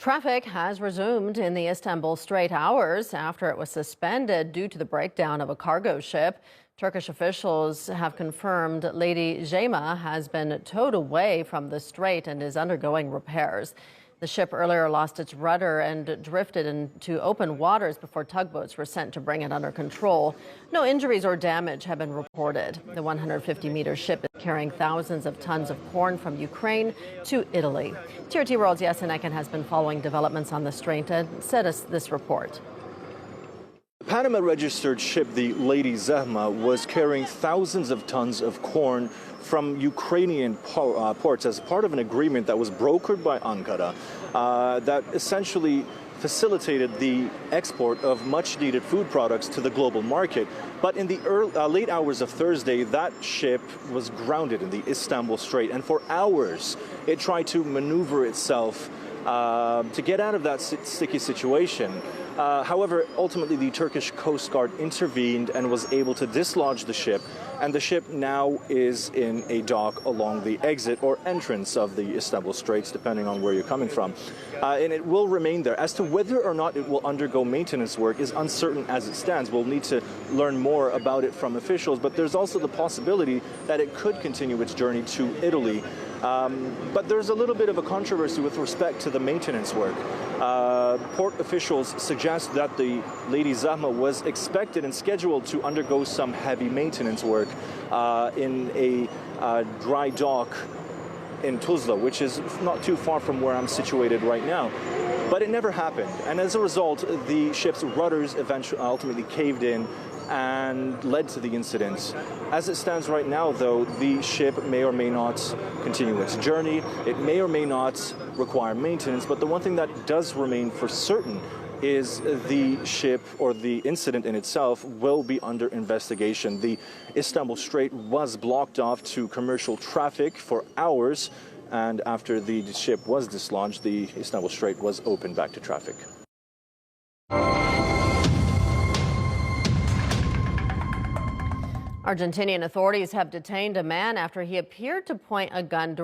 Traffic has resumed in the Istanbul Strait hours after it was suspended due to the breakdown of a cargo ship. Turkish officials have confirmed Lady Zehma has been towed away from the strait and is undergoing repairs. The ship earlier lost its rudder and drifted into open waters before tugboats were sent to bring it under control. No injuries or damage have been reported. The 150-meter ship is carrying thousands of tons of corn from Ukraine to Italy. TRT World's Yasin Ekin has been following developments on the strait and sent us this report. The Panama-registered ship, the Lady Zehma, was carrying thousands of tons of corn from Ukrainian ports as part of an agreement that was brokered by Ankara that essentially facilitated the export of much-needed food products to the global market. But in the late hours of Thursday, that ship was grounded in the Istanbul Strait, and for hours it tried to maneuver itself to get out of that sticky situation. However, ultimately the Turkish Coast Guard intervened and was able to dislodge the ship, and the ship now is in a dock along the exit or entrance of the Istanbul Straits, depending on where you're coming from. And it will remain there. As to whether or not it will undergo maintenance work is uncertain as it stands. We'll need to learn more about it from officials, but there's also the possibility that it could continue its journey to Italy. But there's a little bit of a controversy with respect to the maintenance work. Port officials suggest that the Lady Zehma was expected and scheduled to undergo some heavy maintenance work in a dry dock in Tuzla, which is not too far from where I'm situated right now. But it never happened, and as a result, the ship's rudders ultimately caved in and led to the incident. As it stands right now, though, the ship may or may not continue its journey. It may or may not require maintenance, but the one thing that does remain for certain is the ship, or the incident in itself, will be under investigation. The Istanbul Strait was blocked off to commercial traffic for hours, and after the ship was dislodged, the Istanbul Strait was opened back to traffic. Argentinian authorities have detained a man after he appeared to point a gun